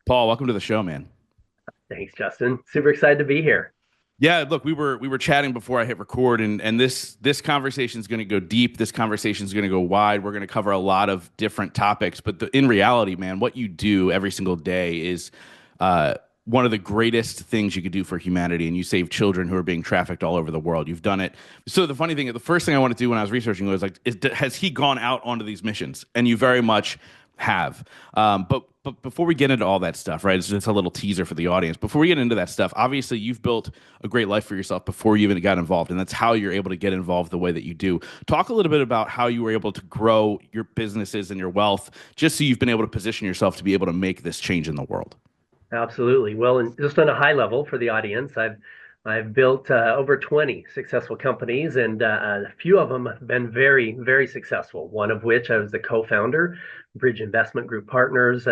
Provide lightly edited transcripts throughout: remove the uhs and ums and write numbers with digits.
Paul, welcome to the show, man. Thanks, Justin. Super excited to be here. Yeah, look, we were chatting before I hit record, and this conversation is going to go deep. This conversation is going to go wide. We're going to cover a lot of different topics, but in reality, man, what you do every single day is uh, one of the greatest things you could do for humanity, and you save children who are being trafficked all over the world. You've done it. So the funny thing, the first thing I wanted to do when I was researching was like, has he gone out onto these missions? And you very much have. But before we get into all that stuff, right? It's just a little teaser for the audience. Before we get into that stuff, obviously you've built a great life for yourself before you even got involved, and that's how you're able to get involved the way that you do. Talk a little bit about how you were able to grow your businesses and your wealth, just so you've been able to position yourself to be able to make this change in the world. Absolutely. Well, and just on a high level for the audience, I've built over 20 successful companies, and a few of them have been very, very successful. One of which I was the co-founder, Bridge Investment Group Partners.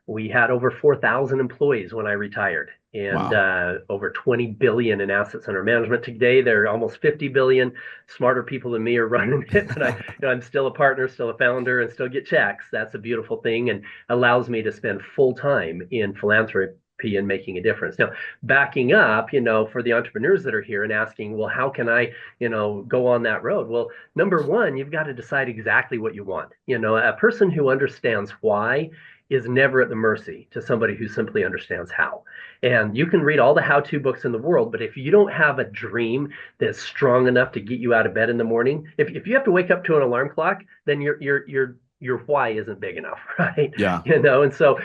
We had over 4,000 employees when I retired, and Wow. over 20 billion in assets under management. Today, they're almost 50 billion. Smarter people than me are running it, but I'm still a partner, still a founder, and still get checks. That's a beautiful thing, and allows me to spend full time in philanthropy and making a difference. Now, backing up, for the entrepreneurs that are here and asking, well, how can I, go on that road? Well, number one, you've got to decide exactly what you want. A person who understands why is never at the mercy to somebody who simply understands how. And you can read all the how-to books in the world, but if you don't have a dream that's strong enough to get you out of bed in the morning, if you have to wake up to an alarm clock, then your why isn't big enough, right? Yeah. And so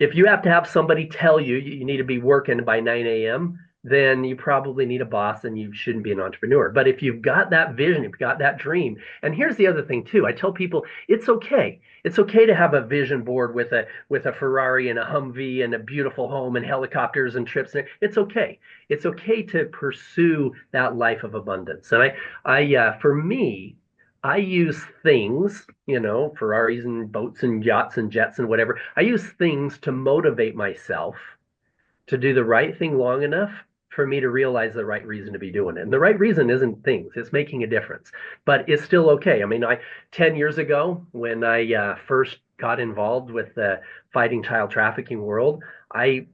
if you have to have somebody tell you you need to be working by 9 a.m., then you probably need a boss and you shouldn't be an entrepreneur. But if you've got that vision, if you've got that dream, and here's the other thing too, I tell people it's okay. It's okay to have a vision board with a Ferrari and a Humvee and a beautiful home and helicopters and trips. It's okay. It's okay to pursue that life of abundance. And for me, I use things, Ferraris and boats and yachts and jets and whatever. I use things to motivate myself to do the right thing long enough for me to realize the right reason to be doing it. And the right reason isn't things, it's making a difference. But it's still okay. I mean, 10 years ago, when I first got involved with the fighting child trafficking world, I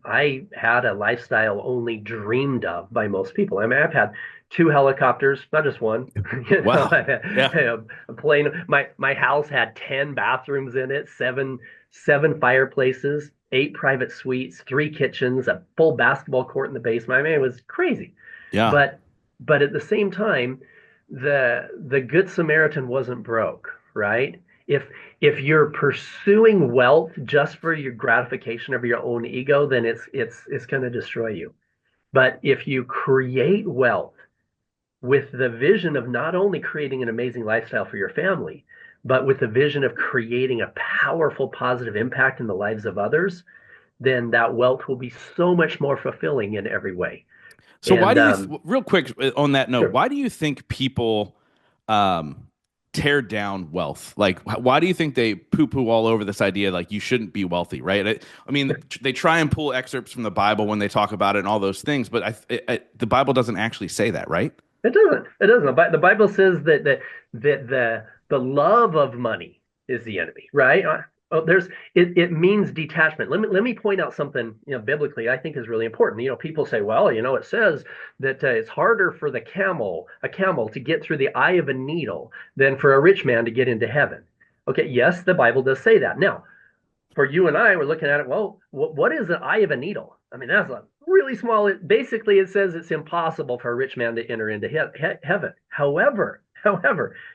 had a lifestyle only dreamed of by most people. I mean, I've had two helicopters, not just one. Wow. I Yeah. had a plane. My house had 10 bathrooms in it, seven fireplaces, eight private suites, three kitchens, a full basketball court in the basement. I mean, it was crazy. Yeah. But at the same time, the Good Samaritan wasn't broke, right? If if you're pursuing wealth just for your gratification of your own ego, then it's going to destroy you. But if you create wealth with the vision of not only creating an amazing lifestyle for your family, but with the vision of creating a powerful positive impact in the lives of others, then that wealth will be so much more fulfilling in every way. So why And do you, real quick on that note, sure. why do you think people um, tear down wealth? Like, why do you think they poo-poo all over this idea like you shouldn't be wealthy, right? I mean, they try and pull excerpts from the Bible when they talk about it and all those things, but the Bible doesn't actually say that, right? It doesn't. It doesn't. The Bible says that the love of money is the enemy, right? It means detachment. Let me point out something, biblically I think is really important. People say, well, it says that it's harder for a camel to get through the eye of a needle than for a rich man to get into heaven. Okay, yes, the Bible does say that. Now, for you and I, we're looking at it. Well, what is the eye of a needle? I mean, that's a really small. Basically, it says it's impossible for a rich man to enter into heaven. However,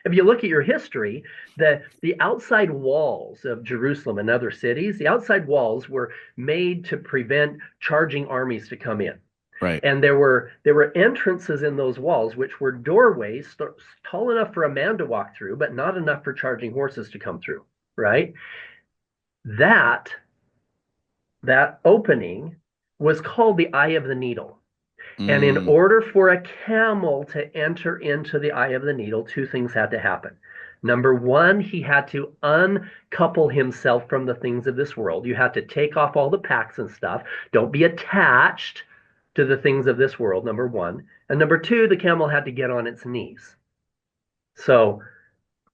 if you look at your history, the outside walls of Jerusalem and other cities, the outside walls were made to prevent charging armies to come in. Right. And there were entrances in those walls, which were doorways tall enough for a man to walk through, but not enough for charging horses to come through. Right? That that opening was called the eye of the needle. And in Mm, order for a camel to enter into the eye of the needle, two things had to happen. Number one, he had to uncouple himself from the things of this world. You had to take off all the packs and stuff. Don't be attached to the things of this world, number one. And number two, the camel had to get on its knees. So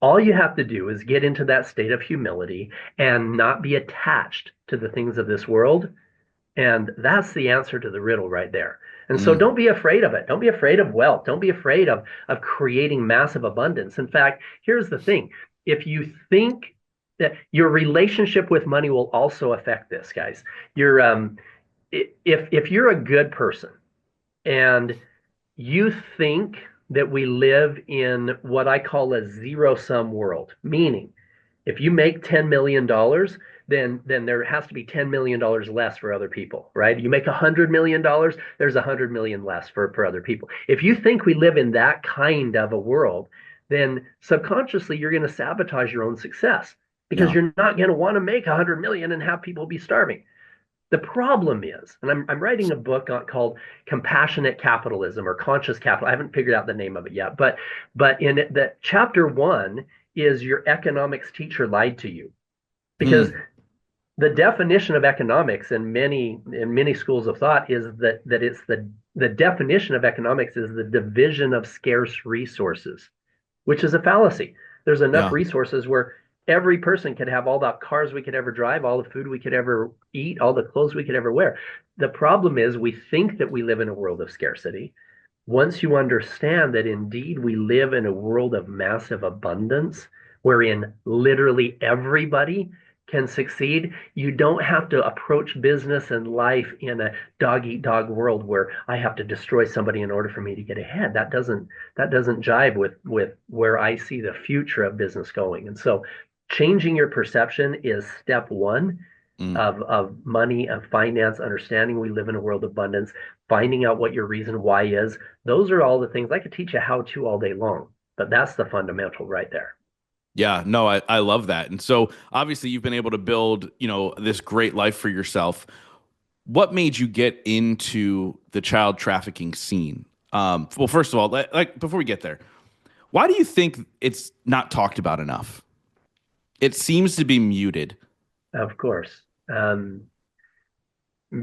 All you have to do is get into that state of humility and not be attached to the things of this world. And that's the answer to the riddle right there. And so Mm, don't be afraid of it. Don't be afraid of wealth. Don't be afraid of creating massive abundance. In fact, here's the thing. If you think that your relationship with money will also affect this, guys, you're if you're a good person and you think that we live in what I call a zero sum world, meaning if you make $10 million, then there has to be $10 million less for other people, right? You make $100 million, there's $100 million less for other people. If you think we live in that kind of a world, then subconsciously you're going to sabotage your own success because yeah. you're not going to want to make $100 million and have people be starving. The problem is, and I'm writing a book called Compassionate Capitalism or Conscious Capital. I haven't figured out the name of it yet, but in the chapter one is your economics teacher lied to you because Hmm. the definition of economics in many schools of thought is that it's the definition of economics is the division of scarce resources, which is a fallacy. There's enough Yeah. resources where every person could have all the cars we could ever drive, all the food we could ever eat, all the clothes we could ever wear. The problem is we think that we live in a world of scarcity. Once you understand that indeed we live in a world of massive abundance, wherein literally everybody can succeed, you don't have to approach business and life in a dog eat dog world where I have to destroy somebody in order for me to get ahead. That doesn't jive with where I see the future of business going. And so changing your perception is step one Mm. of money, of finance, understanding we live in a world of abundance, finding out what your reason why is. Those are all the things I could teach you how to all day long, but that's the fundamental right there. Yeah, no, I love that. And so obviously you've been able to build, this great life for yourself. What made you get into the child trafficking scene? Well, first of all, like before we get there, why do you think it's not talked about enough? It seems to be muted. Of course.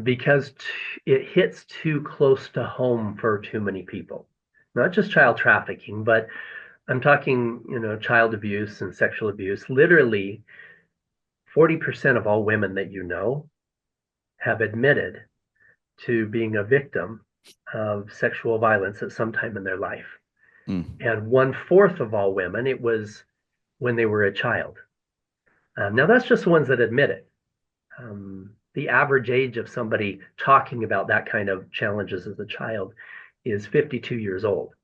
Because it hits too close to home for too many people. Not just child trafficking, but I'm talking, child abuse and sexual abuse. Literally, 40% of all women that you know have admitted to being a victim of sexual violence at some time in their life. Mm, And 1/4 of all women, it was when they were a child. Now, that's just the ones that admit it. The average age of somebody talking about that kind of challenges as a child is 52 years old.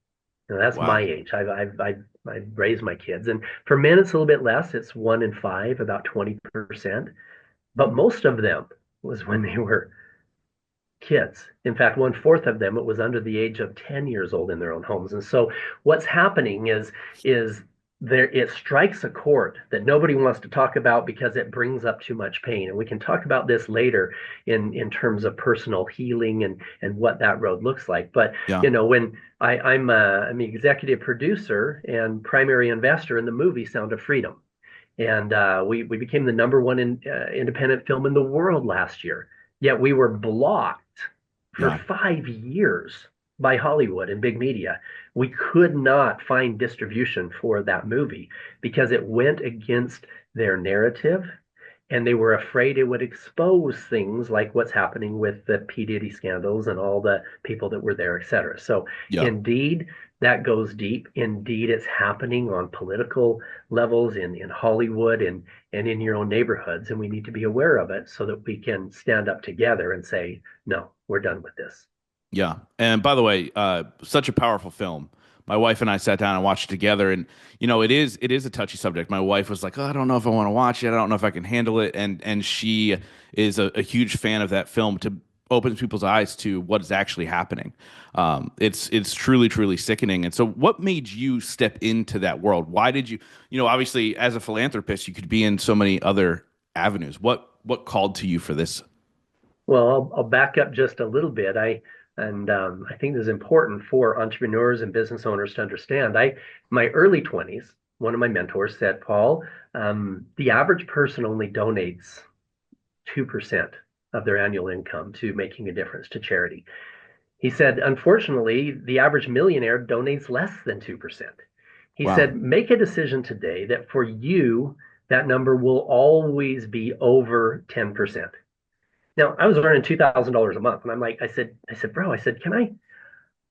Now, that's my wow. age. I've raised my kids, and for men it's a little bit less. It's 1 in 5, about 20%. But most of them was when they were kids. In fact, 1/4 of them it was under the age of 10 years old in their own homes. And so what's happening is there it strikes a chord that nobody wants to talk about because it brings up too much pain. And we can talk about this later in terms of personal healing and what that road looks like. But Yeah. when I'm the executive producer and primary investor in the movie Sound of Freedom. And we became the number one independent film in the world last year. Yet we were blocked for Yeah. 5 years by Hollywood and big media. We could not find distribution for that movie because it went against their narrative and they were afraid it would expose things like what's happening with the P. Diddy scandals and all the people that were there, et cetera. So, Yeah. indeed, that goes deep. Indeed, it's happening on political levels in Hollywood and in your own neighborhoods. And we need to be aware of it so that we can stand up together and say, no, we're done with this. Yeah. And by the way, such a powerful film. My wife and I sat down and watched it together, and it is a touchy subject. My wife was like, "Oh, I don't know if I want to watch it. I don't know if I can handle it." And she is a huge fan of that film to open people's eyes to what is actually happening. It's truly sickening. And so, what made you step into that world? Why did you? Obviously, as a philanthropist, you could be in so many other avenues. What called to you for this? Well, I'll back up just a little bit. I think this is important for entrepreneurs and business owners to understand. My early 20s, one of my mentors said, Paul, the average person only donates 2% of their annual income to making a difference to charity. He said, unfortunately, the average millionaire donates less than 2%. He Wow. said, make a decision today that for you, that number will always be over 10%. Now, I was earning $2,000 a month. And bro,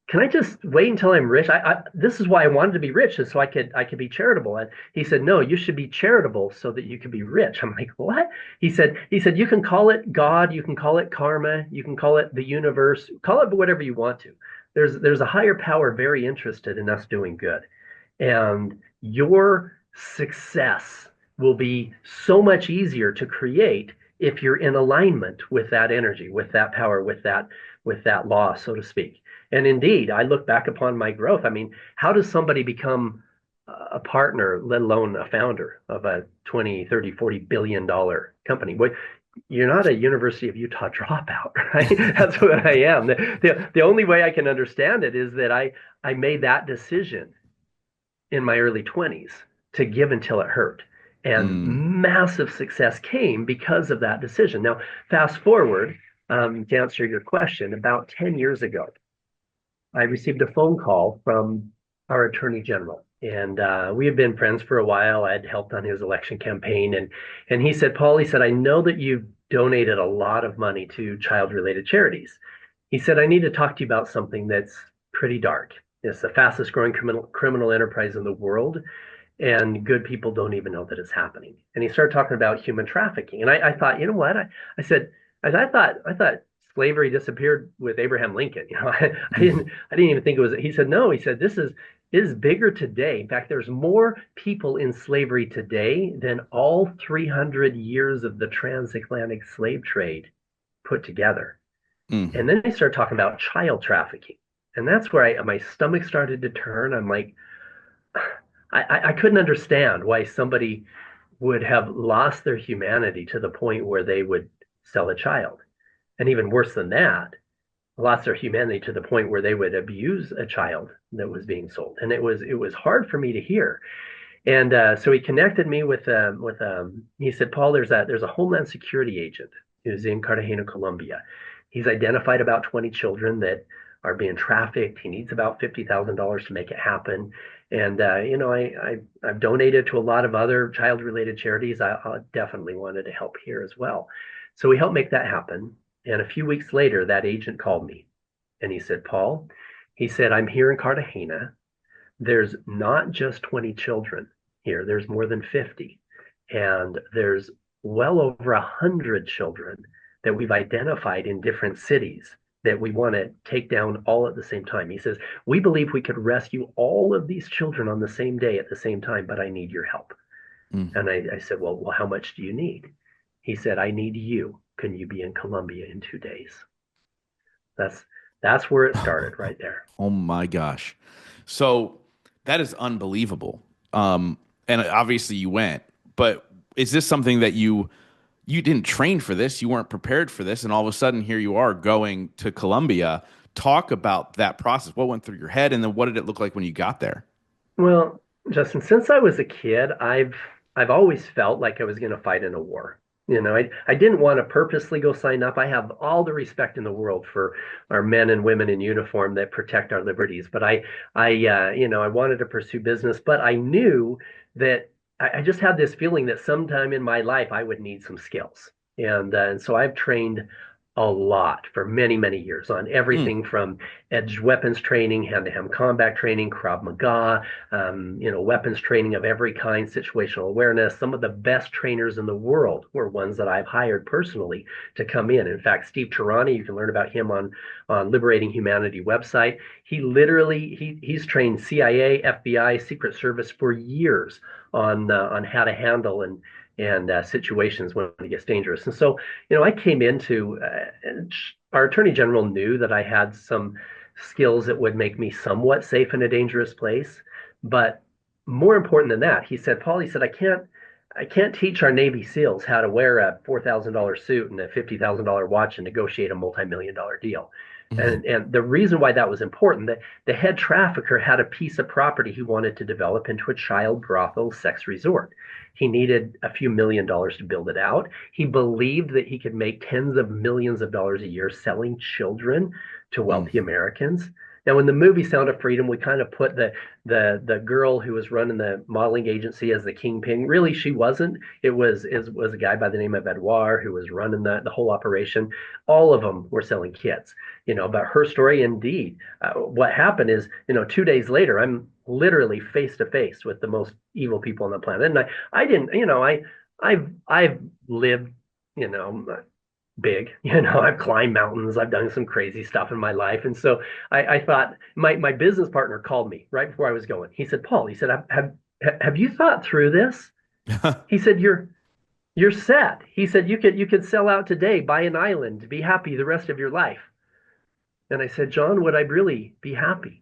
can I just wait until I'm rich? This is why I wanted to be rich, is so I could be charitable. And he said, no, you should be charitable so that you can be rich. I'm like, what? He said, you can call it God, you can call it karma, you can call it the universe, call it whatever you want to. There's a higher power very interested in us doing good. And your success will be so much easier to create if you're in alignment with that energy, with that power, with that law, so to speak. And indeed, I look back upon my growth. I mean, how does somebody become a partner, let alone a founder of a 20, 30, 40 billion dollar company? Well, you're not a University of Utah dropout, right? That's what I am. The only way I can understand it is that I made that decision in my early 20s to give until it hurt. And Mm. massive success came because of that decision. Now, fast forward, to answer your question, about 10 years ago, I received a phone call from our attorney general. And we had been friends for a while. I had helped on his election campaign. And he said, Paul, he said, I know that you've donated a lot of money to child related charities. He said, I need to talk to you about something that's pretty dark. It's the fastest growing criminal enterprise in the world, and good people don't even know that it's happening. And he started talking about human trafficking. And I thought, you know what? I said, I thought slavery disappeared with Abraham Lincoln. I didn't even think it was. He said, no. He said, this is bigger today. In fact, there's more people in slavery today than all 300 years of the transatlantic slave trade put together. Mm. And then they started talking about child trafficking. And that's where my stomach started to turn. I'm like, I couldn't understand why somebody would have lost their humanity to the point where they would sell a child. And even worse than that, lost their humanity to the point where they would abuse a child that was being sold. And it was hard for me to hear. And so he connected me with he said, Paul, there's a Homeland Security agent who's in Cartagena, Colombia. He's identified about 20 children that are being trafficked. He needs about $50,000 to make it happen. And I've donated to a lot of other child-related charities. I definitely wanted to help here as well. So we helped make that happen. And a few weeks later, that agent called me and he said, Paul, he said, I'm here in Cartagena. There's not just 20 children here, there's more than 50. And there's well over 100 children that we've identified in different cities that we want to take down all at the same time. He says, we believe we could rescue all of these children on the same day at the same time, but I need your help. Mm. And I said, well, how much do you need? He said, I need you. Can you be in Colombia in 2 days? That's that's where it started right there. Oh my gosh. So that is unbelievable. And obviously you went, but is this something that you didn't train for this, you weren't prepared for this, and all of a sudden here you are going to Colombia? Talk about that process. What went through your head, and then what did it look like when you got there? Well, Justin, since I was a kid, I've always felt like I was going to fight in a war. I didn't want to purposely go sign up. I have all the respect in the world for our men and women in uniform that protect our liberties, but I wanted to pursue business, but I knew that I just had this feeling that sometime in my life I would need some skills, and so I've trained a lot for many, many years on Mm. everything from edged weapons training, hand-to-hand combat training, Krav Maga, weapons training of every kind, situational awareness. Some of the best trainers in the world were ones that I've hired personally to come in. In fact, Steve Tarani, you can learn about him on Liberating Humanity website. He's trained CIA, FBI, Secret Service for years on how to handle and situations when it gets dangerous. And so, I came into our attorney general knew that I had some skills that would make me somewhat safe in a dangerous place. But more important than that, he said, Paul, he said, I can't teach our Navy SEALs how to wear a $4,000 suit and a $50,000 watch and negotiate a multi-million-dollar deal. And the reason why that was important, that the head trafficker had a piece of property he wanted to develop into a child brothel sex resort. He needed a few $1 million to build it out. He believed that he could make tens of millions of dollars a year selling children to Mm. wealthy Americans. Now, in the movie Sound of Freedom, we kind of put the girl who was running the modeling agency as the kingpin. Really, she wasn't. It was a guy by the name of Edouard who was running the whole operation. All of them were selling kits. But her story, indeed, what happened is, 2 days later, I'm literally face to face with the most evil people on the planet, and I didn't, I've lived, you know, big. I've climbed mountains. I've done some crazy stuff in my life. And so I thought my business partner called me right before I was going. He said, Paul, he said, have you thought through this? He said, you're set. He said, you could sell out today, buy an island, be happy the rest of your life. And I said, John, would I really be happy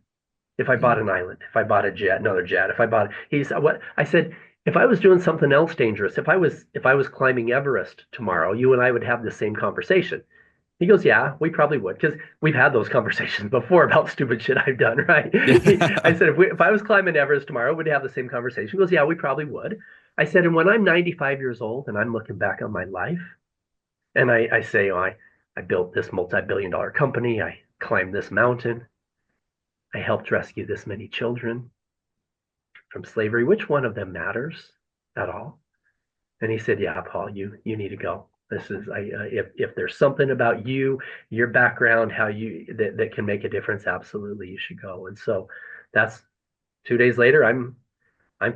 if I bought Mm. an island, if I bought a jet, another jet, if I bought, he said, what? I said, if I was doing something else dangerous, if I was climbing Everest tomorrow, you and I would have the same conversation. He goes, yeah, we probably would, because we've had those conversations before about stupid shit I've done, right? I said, if I was climbing Everest tomorrow, we'd have the same conversation. He goes, yeah, we probably would. I said, and when I'm 95 years old and I'm looking back on my life, and I say, oh, I built this multi-billion-dollar company, I climbed this mountain, I helped rescue this many children from slavery. Which one of them matters at all? And he said, yeah, Paul, you need to go. This is if there's something about you, your background, how you that can make a difference, absolutely you should go. And so that's 2 days later, I'm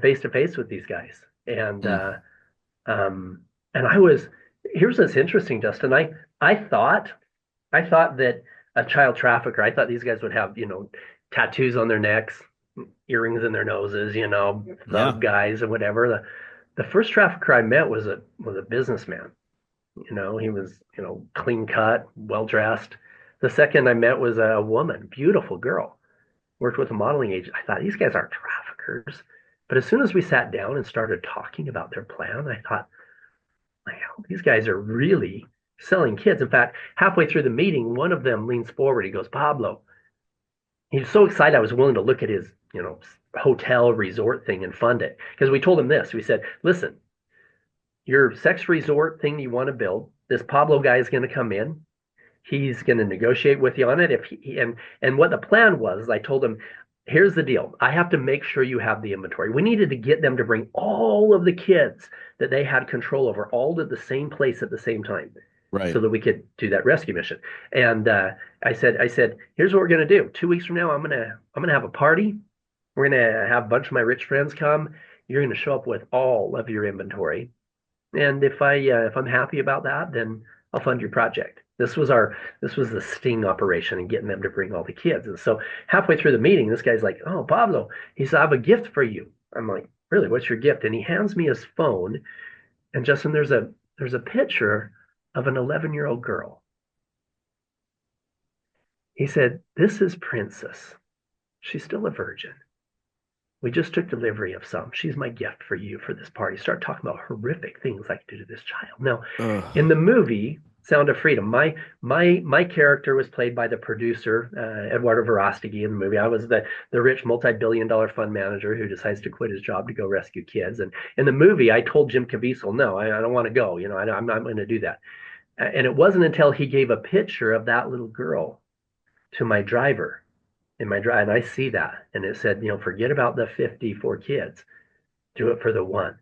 face to face with these guys. And Mm. and I was here's what's interesting, Justin. I thought that a child trafficker, I thought these guys would have, tattoos on their necks, earrings in their noses, Yeah. thug guys and whatever. The first trafficker I met was a businessman. He was, clean cut, well dressed. The second I met was a woman, beautiful girl, worked with a modeling agent. I thought these guys aren't traffickers. But as soon as we sat down and started talking about their plan, I thought, wow, these guys are really selling kids. In fact, halfway through the meeting, one of them leans forward. He goes, Pablo. He's so excited I was willing to look at his, hotel resort thing and fund it. Because we told him this. We said, listen, your sex resort thing you want to build, this Pablo guy is going to come in. He's going to negotiate with you on it. If he, and what the plan was, I told him, here's the deal. I have to make sure you have the inventory. We needed to get them to bring all of the kids that they had control over all to the same place at the same time, Right. so that we could do that rescue mission. And I said, here's what we're going to do. 2 weeks from now, I'm gonna have a party. We're going to have a bunch of my rich friends come. You're going to show up with all of your inventory. And if I'm happy about that, then I'll fund your project. This was the sting operation and getting them to bring all the kids. And so halfway through the meeting, this guy's like, "Oh, Pablo," he said, "I have a gift for you." I'm like, "Really? What's your gift?" And he hands me his phone, and Justin, there's a picture of an 11-year-old girl. He said, "This is Princess. She's still a virgin. We just took delivery of some. She's my gift for you for this party." Start talking about horrific things I could do to this child. Now, Ugh. in the movie Sound of Freedom, my character was played by the producer, Eduardo Verostegui in the movie. I was the rich multi-billion-dollar fund manager who decides to quit his job to go rescue kids. And in the movie, I told Jim Caviezel, no, I don't want to go. I'm not going to do that. And it wasn't until he gave a picture of that little girl to my driver in my drive, and I see that, and it said, forget about the 54 kids, do it for the one.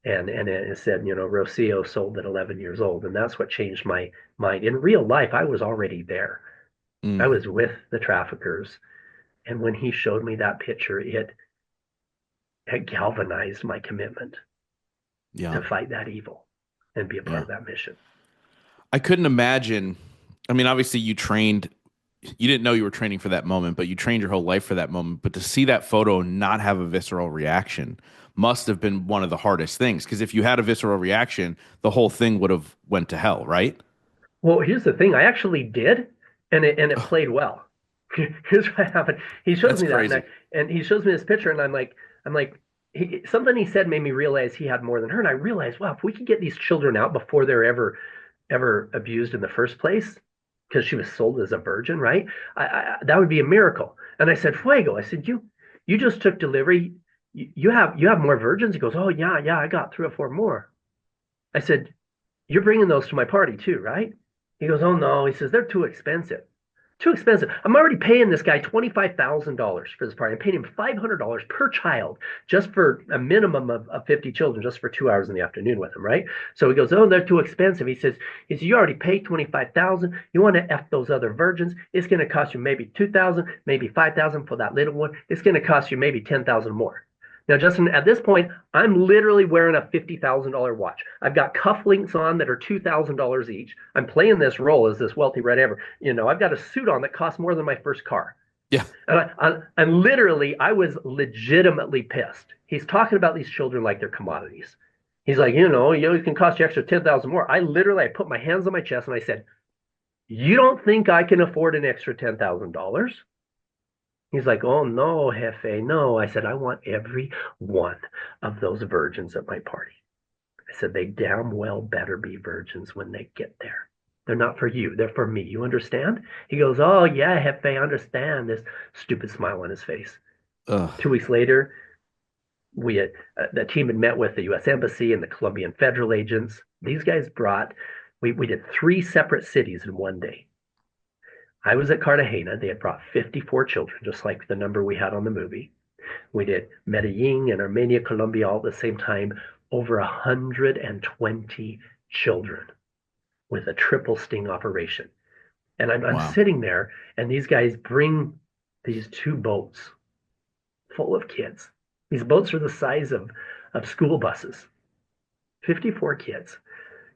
And it said, Rocio sold at 11 years old, and that's what changed my mind. In real life, I was already there. I Mm. was with the traffickers, and when he showed me that picture, it galvanized my commitment Yeah. to fight that evil and be a part Yeah. of that mission. I couldn't imagine. I mean, obviously, you didn't know you were training for that moment, but you trained your whole life for that moment. But to see that photo and not have a visceral reaction must have been one of the hardest things. Because if you had a visceral reaction, the whole thing would have went to hell, right? Well, here's the thing. I actually did, and it played well. Here's what happened. He shows That's me that, and, crazy. he shows me this picture, and I'm like, something he said made me realize he had more than her, and I realized, wow, if we could get these children out before they're ever abused in the first place, because she was sold as a virgin, right? That would be a miracle. And I said, Fuego. I said, you just took delivery. You have more virgins. He goes, oh yeah, yeah, I got 3 or 4 more. I said, you're bringing those to my party too, right? He goes, oh no. He says, they're too expensive. Too expensive. I'm already paying this guy $25,000 for this party. I'm paying him $500 per child just for a minimum of 50 children, just for 2 hours in the afternoon with him, right? So he goes, oh, they're too expensive. He says, you already paid 25,000. You want to F those other virgins? It's going to cost you maybe 2,000, maybe 5,000 for that little one. It's going to cost you maybe 10,000 more. Now, Justin, at this point, I'm literally wearing a $50,000 watch. I've got cufflinks on that are $2,000 each. I'm playing this role as this wealthy red ever. I've got a suit on that costs more than my first car. Yeah. And I was legitimately pissed. He's talking about these children like they're commodities. He's like, it can cost you extra 10,000 more. I put my hands on my chest and I said, you don't think I can afford an extra $10,000? He's like, oh, no, Jefe, no. I said, I want every one of those virgins at my party. I said, they damn well better be virgins when they get there. They're not for you. They're for me. You understand? He goes, oh, yeah, Jefe, I understand. This stupid smile on his face. Ugh. 2 weeks later, the team had met with the U.S. Embassy and the Colombian federal agents. These guys we did 3 separate cities in one day. I was at Cartagena. They had brought 54 children, just like the number we had on the movie. We did Medellin and Armenia, Colombia all at the same time, over 120 children with a triple sting operation. And I'm Wow. sitting there, and these guys bring these 2 boats full of kids. These boats are the size of school buses, 54 kids.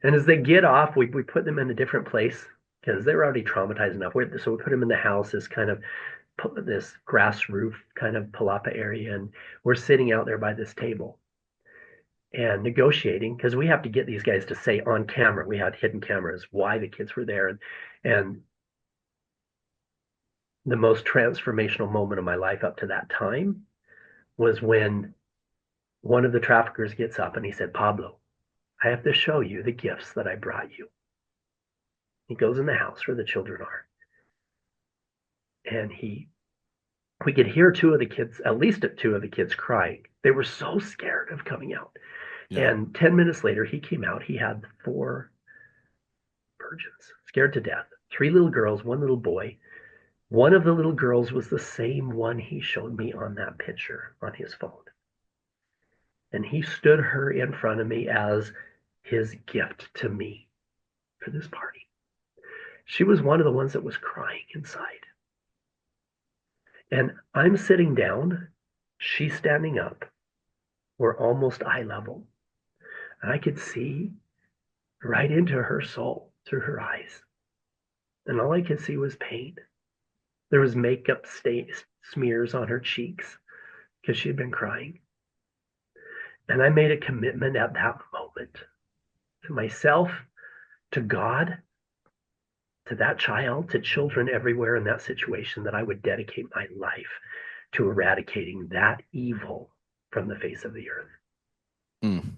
And as they get off, we put them in a different place because they're already traumatized enough. So we put them in the house, this grass roof kind of palapa area, and we're sitting out there by this table and negotiating because we have to get these guys to say on camera. We had hidden cameras why the kids were there, and the most transformational moment of my life up to that time was when one of the traffickers gets up and he said, Pablo, I have to show you the gifts that I brought you. He goes in the house where the children are, and we could hear 2 of the kids, at least 2 of the kids crying. They were so scared of coming out. Yeah. And 10 minutes later, he came out. He had 4 virgins, scared to death. 3 little girls, 1 little boy. One of the little girls was the same one he showed me on that picture on his phone. And he stood her in front of me as his gift to me for this party. She was one of the ones that was crying inside. And I'm sitting down, she's standing up. We're almost eye level. And I could see right into her soul through her eyes. And all I could see was pain. There was makeup smears on her cheeks because she had been crying. And I made a commitment at that moment to myself, to God, to that child, to children everywhere in that situation, that I would dedicate my life to eradicating that evil from the face of the earth. Mm.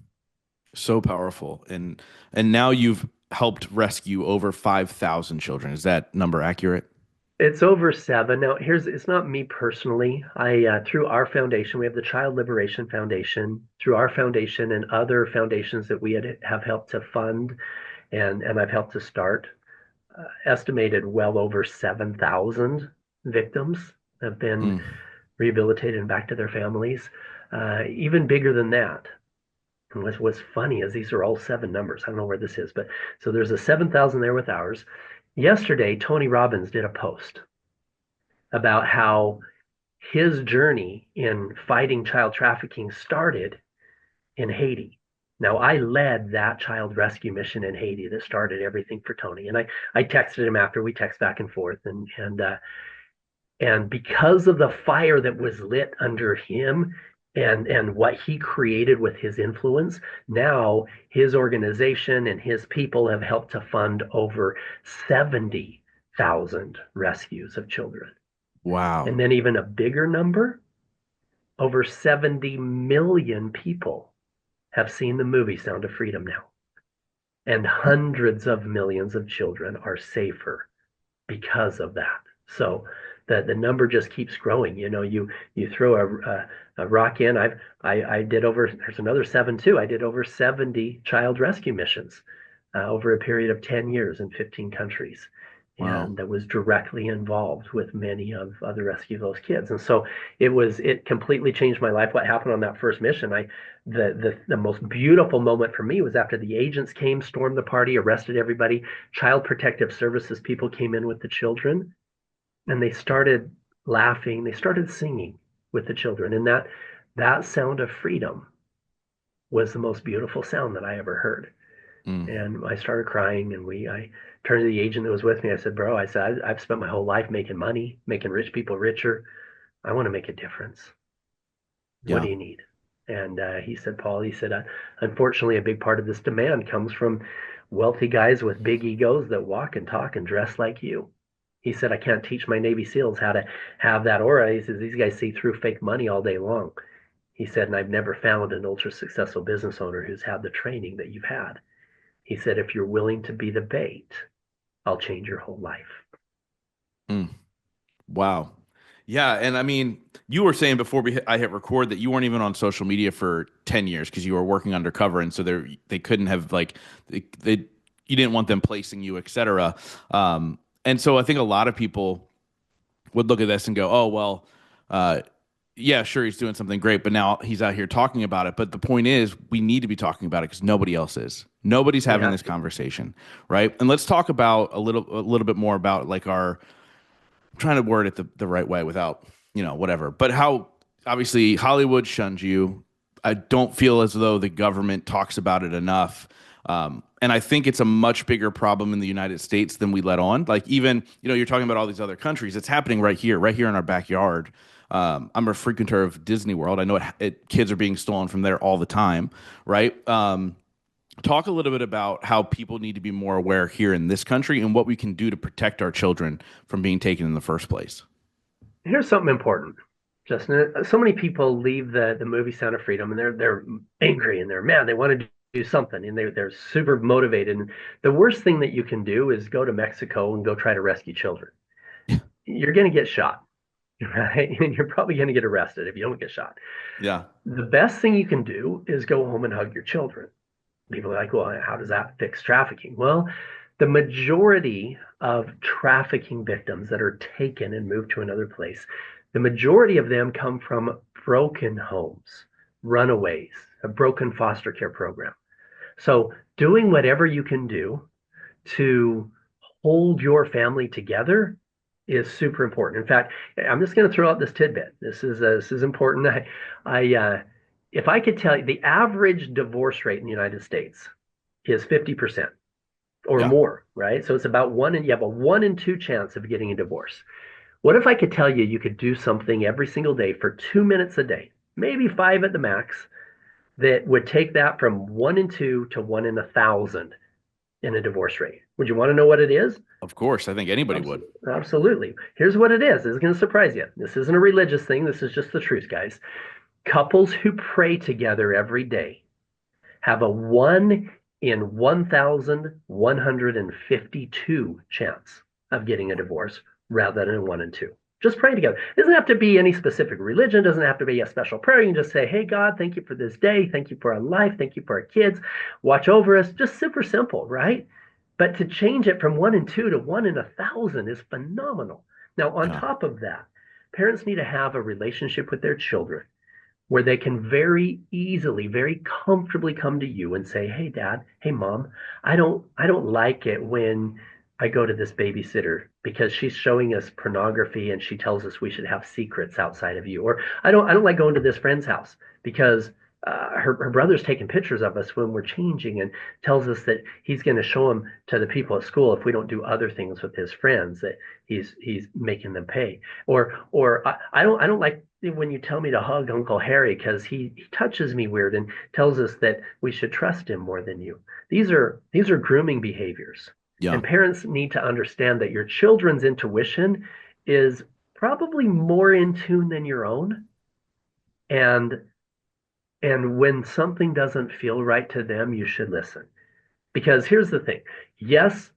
So powerful. And now you've helped rescue over 5,000 children. Is that number accurate? It's over 7. Now, it's not me personally. Through our foundation, we have the Child Liberation Foundation. Through our foundation and other foundations that we have helped to fund and I've helped to start, estimated well over 7,000 victims have been Mm. rehabilitated and back to their families. Even bigger than that. And what's funny is these are all 7 numbers. I don't know where this is, but so there's a 7,000 there with ours. Yesterday, Tony Robbins did a post about how his journey in fighting child trafficking started in Haiti. Now, I led that child rescue mission in Haiti that started everything for Tony. And I texted him after, we text back and forth. And because of the fire that was lit under him and what he created with his influence, now his organization and his people have helped to fund over 70,000 rescues of children. Wow. And then even a bigger number, over 70 million people have seen the movie Sound of Freedom now. And hundreds of millions of children are safer because of that. So the number just keeps growing. You throw a rock in. I did over. There's another 7 too. I did over 70 child rescue missions over a period of 10 years in 15 countries. Wow. and that was directly involved with many of the rescue of those kids. And so it completely changed my life. What happened on that first mission, the most beautiful moment for me was after the agents came, stormed the party, arrested everybody. Child Protective Services people came in with the children, and they started laughing, they started singing with the children, and that sound of freedom was the most beautiful sound that I ever heard. Mm. And I started crying, and I turned to the agent that was with me. I said, bro, I said, I've spent my whole life making money, making rich people richer. I want to make a difference. What do Yeah. you need? And he said, Paul, he said, unfortunately, a big part of this demand comes from wealthy guys with big egos that walk and talk and dress like you. He said, I can't teach my Navy SEALs how to have that aura. He says, these guys see through fake money all day long. He said, and I've never found an ultra successful business owner who's had the training that you've had. He said, if you're willing to be the bait, I'll change your whole life. Mm. Wow. Yeah, and I mean, you were saying before I hit record that you weren't even on social media for 10 years because you were working undercover, and so they couldn't have like they you didn't want them placing you, etc. And so I think a lot of people would look at this and go, "Oh, well, uh, yeah, sure, he's doing something great, but now he's out here talking about it." But the point is, we need to be talking about it because nobody else is. Nobody's We having have this to. conversation, right? And let's talk about a little bit more about like our trying to word it the right way without, whatever. But how obviously Hollywood shunned you. I don't feel as though the government talks about it enough. And I think it's a much bigger problem in the United States than we let on. Like even, you're talking about all these other countries. It's happening right here in our backyard. I'm a frequenter of Disney World. I know kids are being stolen from there all the time, right? Talk a little bit about how people need to be more aware here in this country and what we can do to protect our children from being taken in the first place. Here's something important, Justin. So many people leave the movie Sound of Freedom, and they're angry and they're mad. They want to do something, and they're super motivated. And the worst thing that you can do is go to Mexico and go try to rescue children. You're going to get shot, right? And you're probably going to get arrested if you don't get shot. Yeah. The best thing you can do is go home and hug your children. People are like, well, how does that fix trafficking? Well, the majority of trafficking victims that are taken and moved to another place, the majority of them come from broken homes, runaways, a broken foster care program. So, doing whatever you can do to hold your family together is super important. In fact, I'm just going to throw out this tidbit. This is important. If I could tell you, the average divorce rate in the United States is 50% or Yeah. more, right? So it's about one, and you have a 1 in 2 chance of getting a divorce. What if I could tell you could do something every single day for 2 minutes a day, maybe five at the max, that would take that from 1 in 2 to 1 in 1,000 in a divorce rate? Would you want to know what it is? Of course. I think anybody would. Absolutely. Here's what it is. This is going to surprise you. This isn't a religious thing. This is just the truth, guys. Couples who pray together every day have a 1 in 1,152 chance of getting a divorce rather than a 1 in 2. Just praying together. It doesn't have to be any specific religion. It doesn't have to be a special prayer. You can just say, hey, God, thank you for this day. Thank you for our life. Thank you for our kids. Watch over us. Just super simple, right? But to change it from 1 in 2 to 1 in 1,000 is phenomenal. Now, on Yeah. top of that, parents need to have a relationship with their children where they can very easily, very comfortably come to you and say, "Hey dad, hey mom, I don't like it when I go to this babysitter because she's showing us pornography and she tells us we should have secrets outside of you." Or I don't like going to this friend's house because her brother's taking pictures of us when we're changing and tells us that he's going to show them to the people at school if we don't do other things with his friends that he's making them pay. Or I don't like when you tell me to hug Uncle Harry because he touches me weird and tells us that we should trust him more than you. These are grooming behaviors. Yeah. And parents need to understand that your children's intuition is probably more in tune than your own. And when something doesn't feel right to them, you should listen. Because here's the thing. Yes,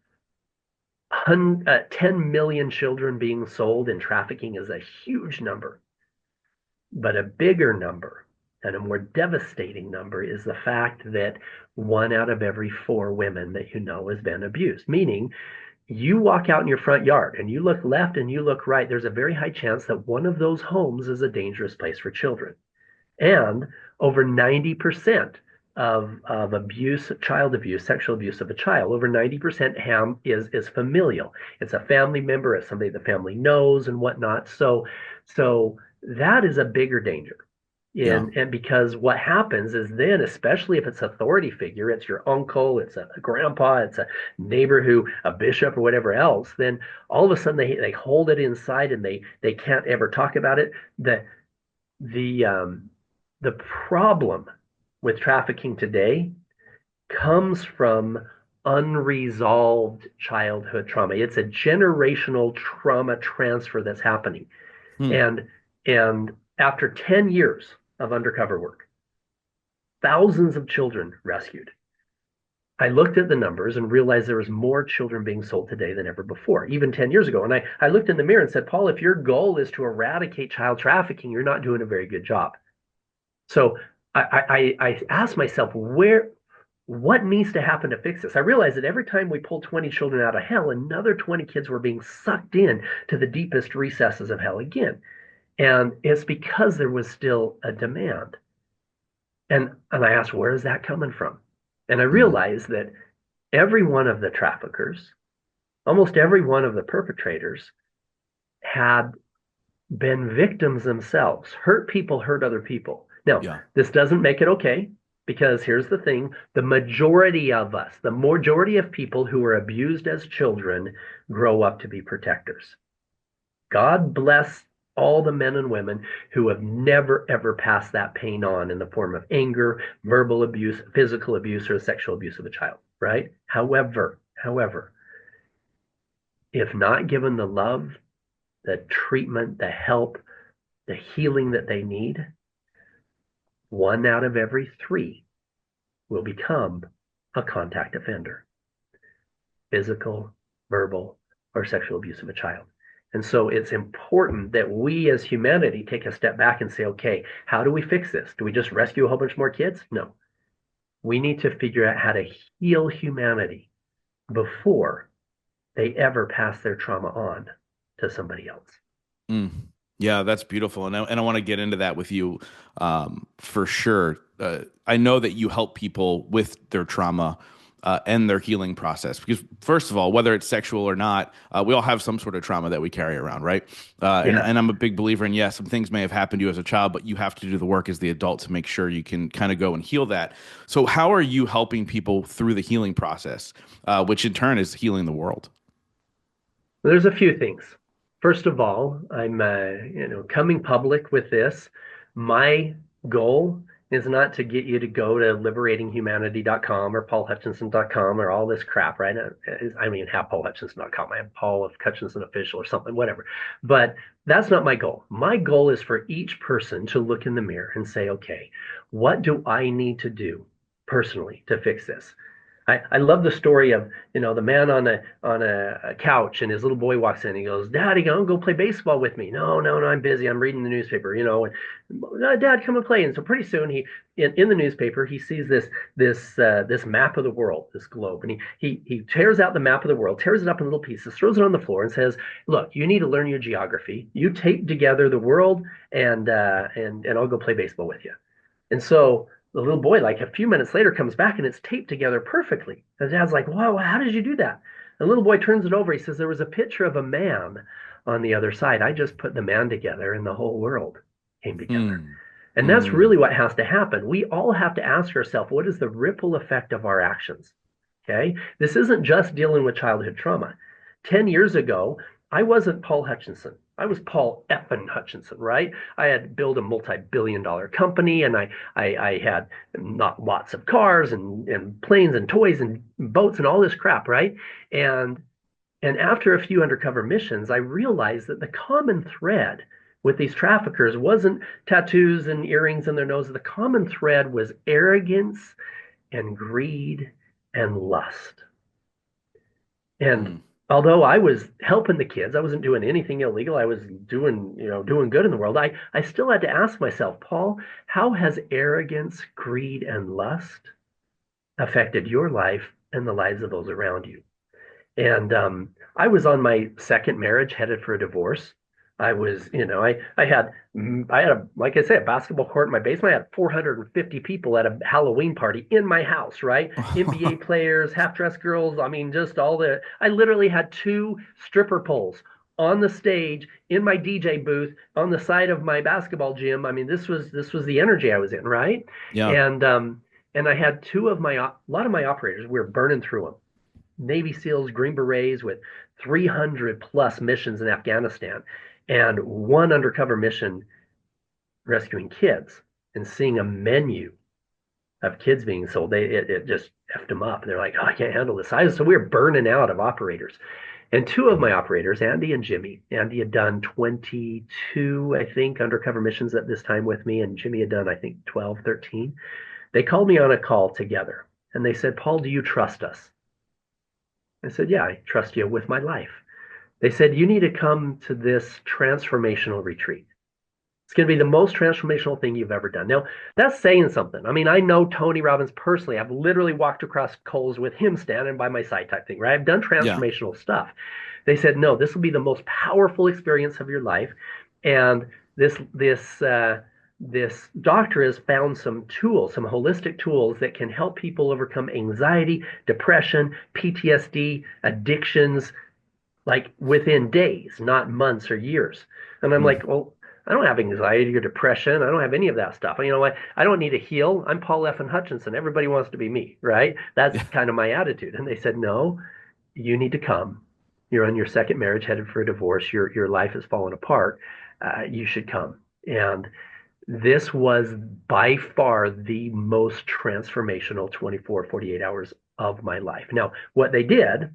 10 million children being sold in trafficking is a huge number. But a bigger number and a more devastating number is the fact that 1 out of every 4 women that you know has been abused, meaning You walk out in your front yard and you look left and you look right, there's a very high chance that one of those homes is a dangerous place for children. And over 90% of abuse, child abuse, sexual abuse of a child, over 90% is familial. It's a family member, it's somebody the family knows and whatnot. So that is a bigger danger. Yeah. And because what happens is then, especially if it's authority figure, it's your uncle, it's a grandpa, it's a neighbor who, a bishop or whatever else, then all of a sudden they hold it inside and they can't ever talk about it. The the problem with trafficking today comes from unresolved childhood trauma. It's a generational trauma transfer that's happening. Hmm. And and after 10 years of undercover work, thousands of children rescued. I looked at the numbers and realized there was more children being sold today than ever before, even 10 years ago. And I looked in the mirror and said, Paul, if your goal is to eradicate child trafficking, you're not doing a very good job. So I asked myself, what needs to happen to fix this? I realized that every time we pulled 20 children out of hell, another 20 kids were being sucked in to the deepest recesses of hell again. And it's because there was still a demand. And I asked, where is that coming from? And I Hmm. realized that every one of the traffickers, almost every one of the perpetrators, had been victims themselves. Hurt people hurt other people. Now, Yeah. this doesn't make it okay because here's the thing, the majority of us, the majority of people who were abused as children grow up to be protectors. God bless all the men and women who have never ever passed that pain on in the form of anger, verbal abuse, physical abuse, or sexual abuse of a child, right? However, if not given the love, the treatment, the help, the healing that they need, one out of every three will become a contact offender, physical, verbal, or sexual abuse of a child. And so it's important that we as humanity take a step back and say, okay, how do we fix this? Do we just rescue a whole bunch more kids? No. We need to figure out how to heal humanity before they ever pass their trauma on to somebody else. Mm. Yeah, that's beautiful, and I want to get into that with you, for sure. I know that you help people with their trauma and their healing process because, first of all, whether it's sexual or not, we all have some sort of trauma that we carry around, right? Yes. And I'm a big believer in yes, some things may have happened to you as a child, but you have to do the work as the adult to make sure you can kind of go and heal that. So, how are you helping people through the healing process, which in turn is healing the world? There's a few things. First of all, I'm coming public with this. My goal is not to get you to go to liberatinghumanity.com or paulhutchinson.com or all this crap, right? I mean, have paulhutchinson.com. I have Paul of Hutchinson official or something, whatever. But that's not my goal. My goal is for each person to look in the mirror and say, okay, what do I need to do personally to fix this? I love the story of the man on a couch and his little boy walks in. He goes, "Daddy, go play baseball with me." No, no, no, I'm busy. I'm reading the newspaper. And Dad, come and play. And so pretty soon in the newspaper he sees this map of the world, this globe, and he tears out the map of the world, tears it up in little pieces, throws it on the floor, and says, "Look, you need to learn your geography. You tape together the world, and I'll go play baseball with you." And so the little boy, like a few minutes later, comes back and it's taped together perfectly. And dad's like, "Wow, how did you do that?" And the little boy turns it over. He says, "There was a picture of a man on the other side. I just put the man together and the whole world came together." Mm. And that's really Mm. what has to happen. We all have to ask ourselves, what is the ripple effect of our actions? Okay. This isn't just dealing with childhood trauma. 10 years ago, I wasn't Paul Hutchinson. I was Paul effin Hutchinson, right? I had built a multi-billion-dollar company and I had not lots of cars and planes and toys and boats and all this crap, right? And and after a few undercover missions, I realized that the common thread with these traffickers wasn't tattoos and earrings in their noses. The common thread was arrogance and greed and lust. And Mm. although I was helping the kids, I wasn't doing anything illegal. I was doing good in the world. I still had to ask myself, Paul, how has arrogance, greed, and lust affected your life and the lives of those around you? And I was on my second marriage, headed for a divorce. I was, I had a, like I said, a basketball court in my basement. I had 450 people at a Halloween party in my house, right? NBA players, half-dressed girls. I mean, just all the. I literally had two stripper poles on the stage in my DJ booth on the side of my basketball gym. I mean, this was the energy I was in, right? Yeah. And and I had a lot of my operators. We were burning through them. Navy SEALs, Green Berets with 300 plus missions in Afghanistan, and one undercover mission rescuing kids, and seeing a menu of kids being sold. It just effed them up. They're like, oh, I can't handle this. So we were burning out of operators. And two of my operators, Andy and Jimmy, Andy had done 22, I think, undercover missions at this time with me, and Jimmy had done, I think, 12, 13. They called me on a call together, and they said, Paul, do you trust us? I said, yeah, I trust you with my life. They said, you need to come to this transformational retreat. It's going to be the most transformational thing you've ever done. Now, that's saying something. I mean, I know Tony Robbins personally. I've literally walked across coals with him standing by my side type thing, right? I've done Yeah. transformational stuff. They said, no, this will be the most powerful experience of your life. And this doctor has found some tools, some holistic tools that can help people overcome anxiety, depression, PTSD, addictions, like within days, not months or years. And I'm Mm. like, well, I don't have anxiety or depression. I don't have any of that stuff. You know what? I don't need to heal. I'm Paul F. and Hutchinson. Everybody wants to be me, right? That's Yeah. kind of my attitude. And they said, no, you need to come. You're on your second marriage, headed for a divorce. Your life has fallen apart. You should come. And this was by far the most transformational 24, 48 hours of my life. Now, what they did,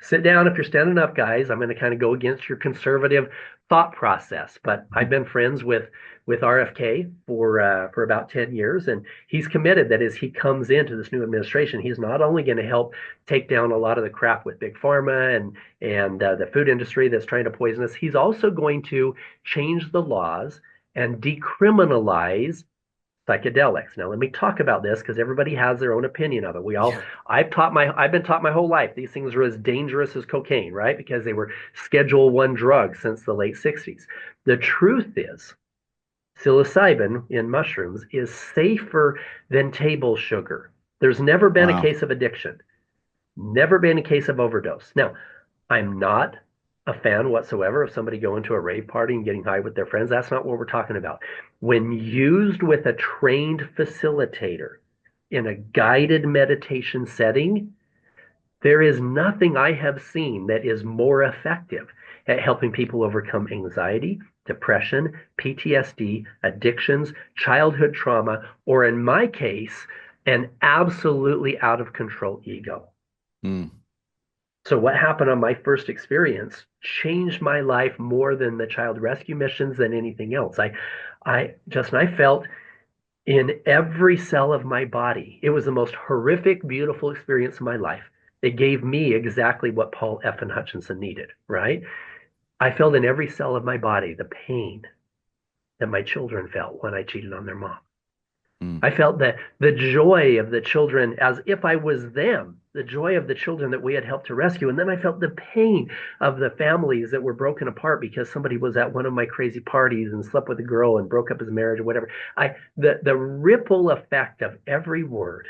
sit down if you're standing up, guys. I'm going to kind of go against your conservative thought process, but I've been friends with RFK for about 10 years, and he's committed that as he comes into this new administration, he's not only going to help take down a lot of the crap with big pharma and the food industry that's trying to poison us. He's also going to change the laws and decriminalize psychedelics. Now, let me talk about this because everybody has their own opinion of it. Yeah. I've been taught my whole life these things are as dangerous as cocaine, right? Because they were Schedule One drugs since the late 60s. The truth is, psilocybin in mushrooms is safer than table sugar. There's never been a Wow. case of addiction, never been a case of overdose. Now, I'm not a fan whatsoever of somebody going to a rave party and getting high with their friends. That's not what we're talking about. When used with a trained facilitator in a guided meditation setting, there is nothing I have seen that is more effective at helping people overcome anxiety, depression, PTSD, addictions, childhood trauma, or in my case, an absolutely out of control ego. Mm. So what happened on my first experience changed my life more than the child rescue missions than anything else. Justin, I felt in every cell of my body. It was the most horrific, beautiful experience of my life. It gave me exactly what Paul F. and Hutchinson needed, right? I felt in every cell of my body the pain that my children felt when I cheated on their mom. Mm. I felt the joy of the children as if I was them, the joy of the children that we had helped to rescue. And then I felt the pain of the families that were broken apart because somebody was at one of my crazy parties and slept with a girl and broke up his marriage or whatever. The ripple effect of every word,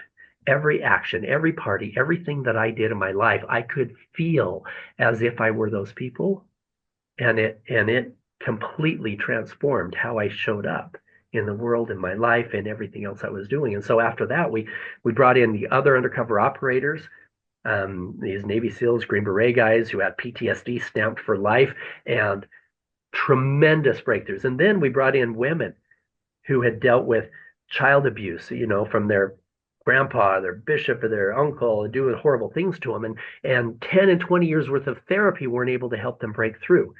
every action, every party, everything that I did in my life, I could feel as if I were those people. And it completely transformed how I showed up in the world, in my life, and everything else I was doing. And so after that, we brought in the other undercover operators, these Navy SEALs, Green Beret guys who had PTSD stamped for life, and tremendous breakthroughs. And then we brought in women who had dealt with child abuse, from their grandpa, their bishop, or their uncle, doing horrible things to them, and 10 and 20 years worth of therapy weren't able to help them break through.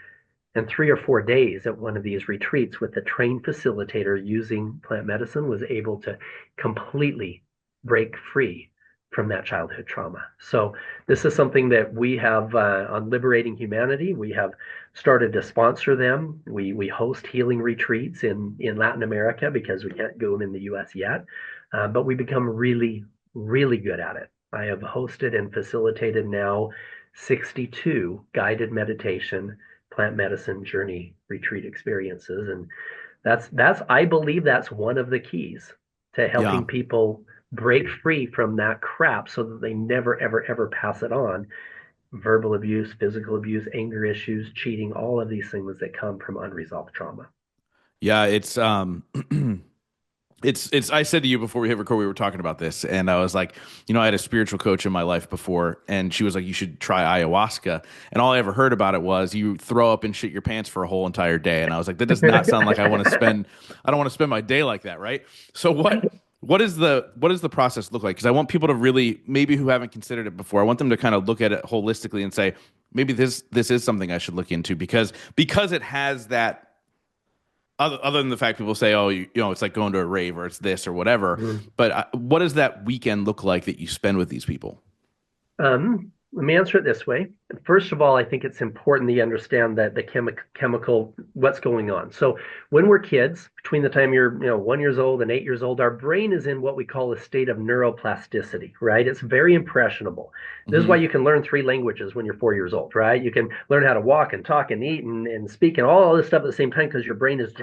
And 3 or 4 days at one of these retreats with a trained facilitator using plant medicine was able to completely break free from that childhood trauma. So this is something that we have on Liberating Humanity. We have started to sponsor them. We host healing retreats in Latin America because we can't do them in the U.S. yet, but we become really, really good at it. I have hosted and facilitated now 62 guided meditation, plant medicine journey retreat experiences. And that's I believe that's one of the keys to Yeah. helping people break free from that crap so that they never, ever, ever pass it on. Verbal abuse, physical abuse, anger issues, cheating, all of these things that come from unresolved trauma. Yeah, it's I said to you before we hit record, we were talking about this, and I was like, I had a spiritual coach in my life before, and she was like, you should try ayahuasca. And all I ever heard about it was you throw up and shit your pants for a whole entire day. And I was like, that does not sound like I don't want to spend my day like that, right? So what does the process look like? Because I want people to really, maybe who haven't considered it before, I want them to kind of look at it holistically and say, maybe this is something I should look into because it has that other than the fact people say, oh, it's like going to a rave or it's this or whatever. Mhm. But what does that weekend look like that you spend with these people? Let me answer it this way. First of all, I think it's important that you understand that the chemical, what's going on. So when we're kids, between the time you're, 1 years old and 8 years old, our brain is in what we call a state of neuroplasticity, right? It's very impressionable. This is why Hmm. you can learn three languages when you're 4 years old, right? You can learn how to walk and talk and eat and speak and all this stuff at the same time because your brain is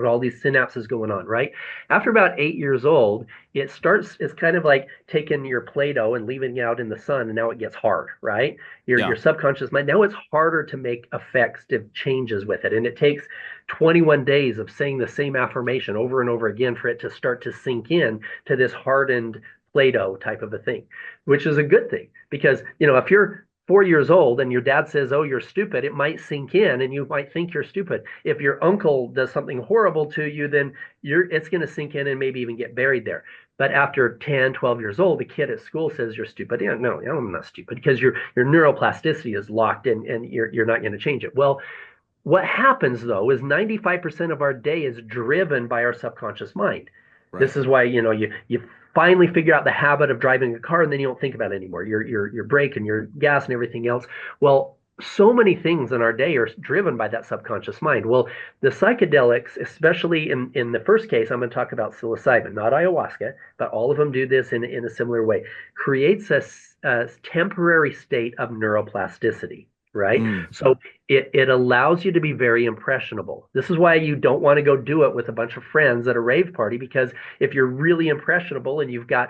all these synapses going on, right? After about 8 years old, it's kind of like taking your Play-Doh and leaving it out in the sun, and now it gets hard, right? Your Yeah. subconscious mind, now it's harder to make effective changes with it. And it takes 21 days of saying the same affirmation over and over again for it to start to sink in to this hardened Play-Doh type of a thing, which is a good thing because, if you're 4 years old and your dad says, "Oh, you're stupid," it might sink in and you might think you're stupid. If your uncle does something horrible to you, then it's going to sink in and maybe even get buried there. But after 10, 12 years old, the kid at school says you're stupid. Yeah, no, I'm not stupid because your neuroplasticity is locked in and you're not going to change it. Well, what happens though is 95% of our day is driven by our subconscious mind. Right. This is why, you finally figure out the habit of driving a car and then you don't think about it anymore. Your brake and your gas and everything else. Well, so many things in our day are driven by that subconscious mind. Well, the psychedelics, especially in the first case, I'm going to talk about psilocybin, not ayahuasca, but all of them do this in a similar way, creates a temporary state of neuroplasticity, right? Mm. So it allows you to be very impressionable. This is why you don't want to go do it with a bunch of friends at a rave party, because if you're really impressionable and you've got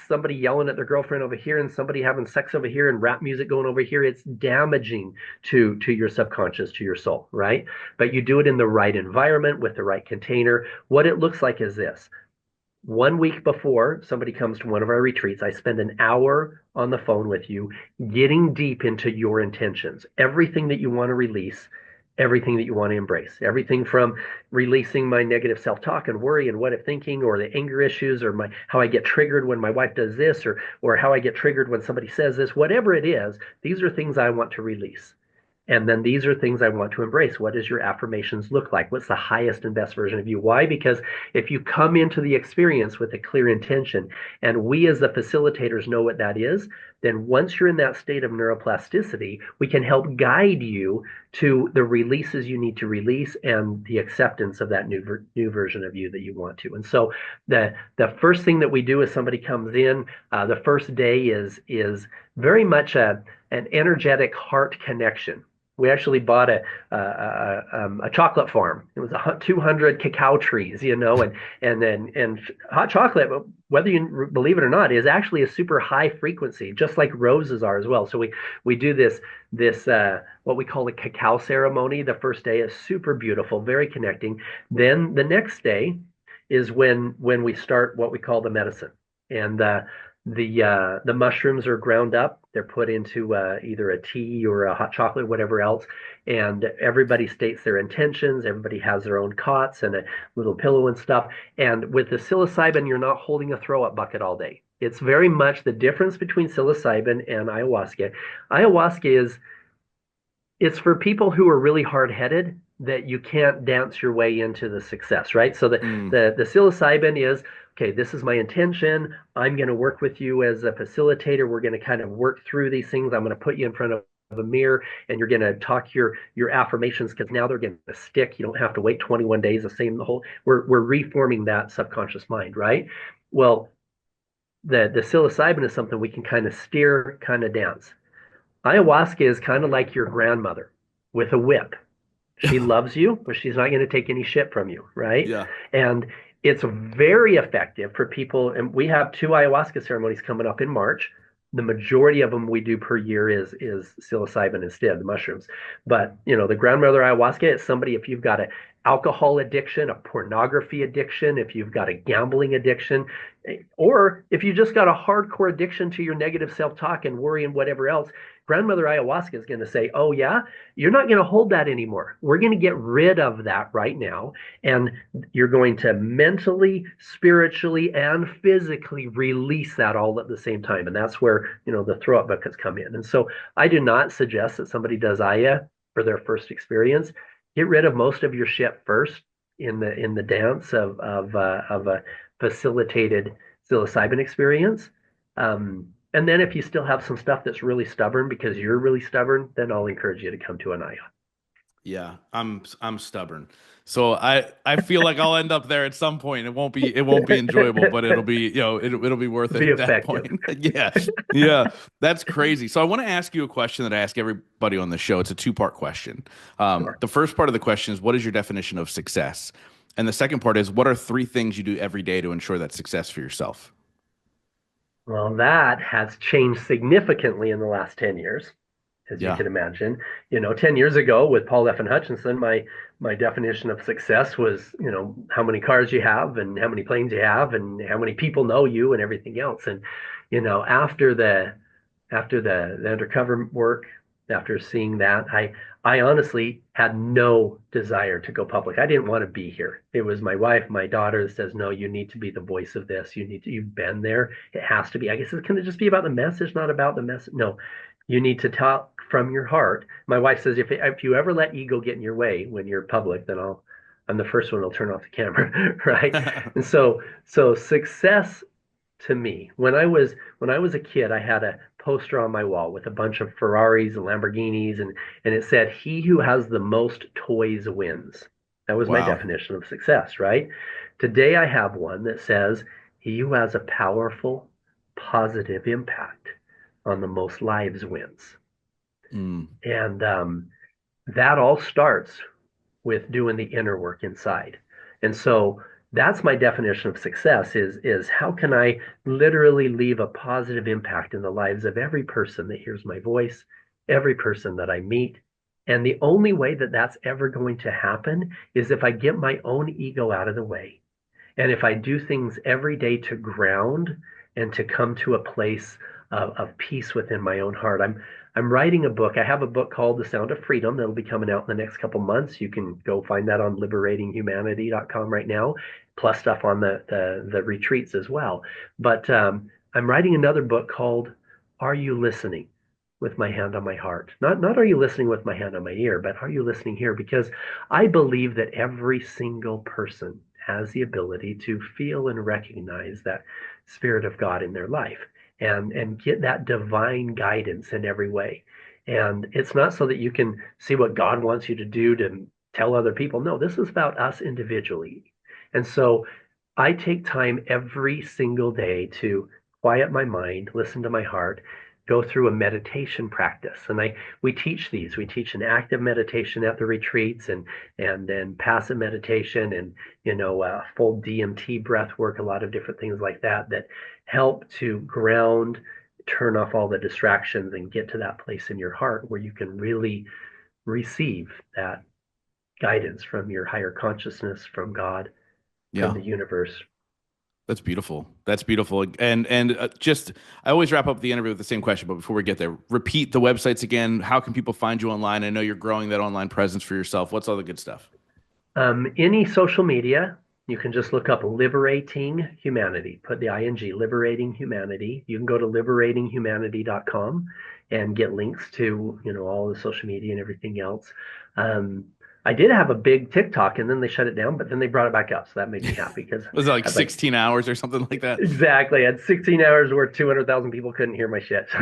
somebody yelling at their girlfriend over here and somebody having sex over here and rap music going over here, it's damaging to your subconscious, to your soul, right? But you do it in the right environment with the right container. What it looks like is this: 1 week before somebody comes to one of our retreats, I spend an hour on the phone with you, getting deep into your intentions, everything that you want to release, everything that you want to embrace, everything from releasing my negative self-talk and worry and what if thinking, or the anger issues, or my how I get triggered when my wife does this, or how I get triggered when somebody says this, whatever it is. These are things I want to release. And then these are things I want to embrace. What does your affirmations look like? What's the highest and best version of you? Why? Because if you come into the experience with a clear intention, and we as the facilitators know what that is, then once you're in that state of neuroplasticity, we can help guide you to the releases you need to release and the acceptance of that new version of you that you want to. And so the first thing that we do as somebody comes in, the first day is very much an energetic heart connection. We actually bought a chocolate farm. It was 200 cacao trees, and hot chocolate, whether you believe it or not, is actually a super high frequency, just like roses are as well. So we do this what we call a cacao ceremony. The first day is super beautiful, very connecting. Then the next day is when we start what we call the medicine, and the mushrooms are ground up. They're put into either a tea or a hot chocolate, whatever else, and everybody states their intentions. Everybody has their own cots and a little pillow and stuff. And with the psilocybin, you're not holding a throw up bucket all day. It's very much the difference between psilocybin and ayahuasca. Ayahuasca is it's for people who are really hard-headed, that you can't dance your way into the success, right? So the Mm. the the psilocybin is, okay, this is my intention. I'm going to work with you as a facilitator. We're going to kind of work through these things. I'm going to put you in front of a mirror and you're going to talk your affirmations, because now they're going to stick. You don't have to wait 21 days of saying the whole. We're reforming that subconscious mind, right? Well, the psilocybin is something we can kind of steer, kind of dance. Ayahuasca is kind of like your grandmother with a whip. She loves you, but she's not going to take any shit from you, right? Yeah. And it's very effective for people. And we have two ayahuasca ceremonies coming up in March. The majority of them we do per year is psilocybin instead, the mushrooms. But the grandmother ayahuasca is somebody if you've got an alcohol addiction, a pornography addiction, if you've got a gambling addiction, or if you just got a hardcore addiction to your negative self-talk and worry and whatever else, grandmother ayahuasca is going to say, "Oh yeah, you're not going to hold that anymore. We're going to get rid of that right now. And you're going to mentally, spiritually, and physically release that all at the same time." And that's where, the throw up buckets come in. And so I do not suggest that somebody does Aya for their first experience. Get rid of most of your shit first in the dance of a facilitated psilocybin experience. And then if you still have some stuff that's really stubborn because you're really stubborn, then I'll encourage you to come to an Aya. Yeah, I'm stubborn. So I feel like I'll end up there at some point. It won't be enjoyable, but it'll be, it'll be worth it Be at that effective. point. Yeah. Yeah. That's crazy. So I want to ask you a question that I ask everybody on the show. It's a two-part question. Sure. The first part of the question is, what is your definition of success? And the second part is, what are three things you do every day to ensure that success for yourself? Well, that has changed significantly in the last 10 years, as you Yeah. can imagine. 10 years ago with Paul F. and Hutchinson, my definition of success was, how many cars you have and how many planes you have and how many people know you and everything else. And, after the undercover work, after seeing that, I honestly had no desire to go public. I didn't want to be here. It was my wife, my daughter that says, "No, you need to be the voice of this. You've been there. It has to be." I guess it can just be about the message, not about the message. No, you need to talk from your heart. My wife says, if you ever let ego get in your way when you're public, then I'm the first one who'll turn off the camera, right? And so success to me. When I was a kid, I had a poster on my wall with a bunch of Ferraris and Lamborghinis, and it said, "He who has the most toys wins." That was my Wow. definition of success, right? Today I have one that says, "He who has a powerful, positive impact on the most lives wins." Mm, And that all starts with doing the inner work inside. And so that's my definition of success is how can I literally leave a positive impact in the lives of every person that hears my voice, every person that I meet. And the only way that that's ever going to happen is if I get my own ego out of the way. And if I do things every day to ground and to come to a place of peace within my own heart. I'm writing a book. I have a book called The Sound of Freedom that'll be coming out in the next couple months. You can go find that on liberatinghumanity.com right now, plus stuff on the retreats as well. But I'm writing another book called Are You Listening? With my hand on my heart. Not are you listening with my hand on my ear, but are you listening here? Because I believe that every single person has the ability to feel and recognize that spirit of God in their life and get that divine guidance in every way. And it's not so that you can see what God wants you to do to tell other people. No, this is about us individually. And so I take time every single day to quiet my mind, listen to my heart, go through a meditation practice. And we teach these. We teach an active meditation at the retreats and then passive meditation and full DMT breath work, a lot of different things like that help to ground, turn off all the distractions, and get to that place in your heart where you can really receive that guidance from your higher consciousness, from God, from yeah. the universe. That's beautiful. That's beautiful. And just I always wrap up the interview with the same question, but before we get there, repeat the websites again. How can people find you online? I know you're growing that online presence for yourself. What's all the good stuff? Any social media, you can just look up Liberating Humanity. Put the ING, Liberating Humanity. You can go to liberatinghumanity.com and get links to, all the social media and everything else. Um, I did have a big TikTok and then they shut it down, but then they brought it back up. So that made me happy because Was it I like had like 16 hours or something like that? exactly. I had 16 hours where 200,000 people couldn't hear my shit. So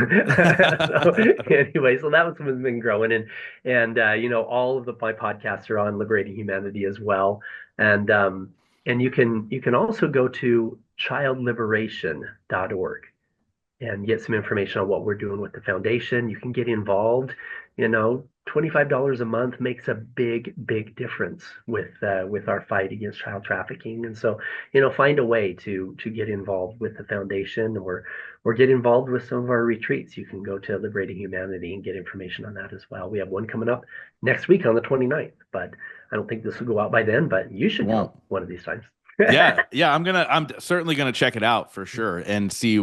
anyway, so that was what's been growing, and all of my podcasts are on liberating humanity as well, and you can also go to childliberation.org, and get some information on what we're doing with the foundation. You can get involved. $25 a month makes a big, big difference with our fight against child trafficking. And so, find a way to get involved with the foundation, or get involved with some of our retreats. You can go to Liberating Humanity and get information on that as well. We have one coming up next week on the 29th, but I don't think this will go out by then, but you should Won't. come one of these times. Yeah, yeah, I'm certainly gonna check it out for sure and see.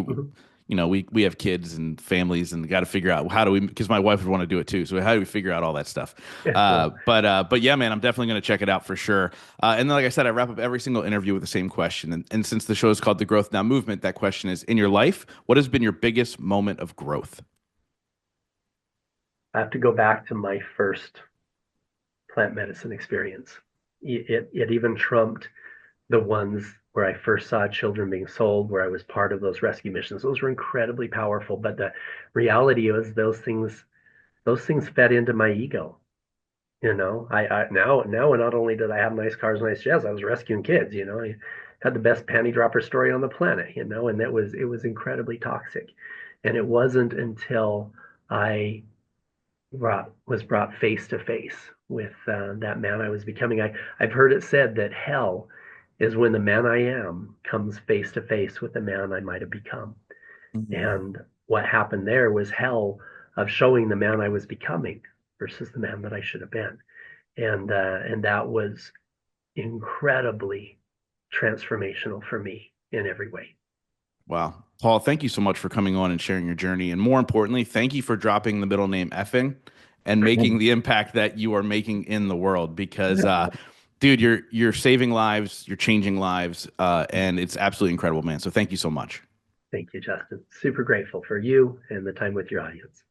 We have kids and families and got to figure out how do we, because my wife would want to do it too. So how do we figure out all that stuff? Well, But yeah, man, I'm definitely gonna check it out for sure. And then, like I said, I wrap up every single interview with the same question. And since the show is called The Growth Now Movement, that question is: in your life, what has been your biggest moment of growth? I have to go back to my first plant medicine experience. It even trumped the ones where I first saw children being sold, where I was part of those rescue missions. Those were incredibly powerful. But the reality is those things fed into my ego. I now not only did I have nice cars, nice jets, I was rescuing kids. I had the best panty dropper story on the planet. And it was incredibly toxic. And it wasn't until I was brought face to face with that man I was becoming. I've heard it said that hell is when the man I am comes face to face with the man I might have become. Mhm. And what happened there was hell of showing the man I was becoming versus the man that I should have been. And that was incredibly transformational for me in every way. Wow. Paul, thank you so much for coming on and sharing your journey. And more importantly, thank you for dropping the middle name effing and making the impact that you are making in the world because dude, you're saving lives, you're changing lives, and it's absolutely incredible, man. So thank you so much. Thank you, Justin. Super grateful for you and the time with your audience.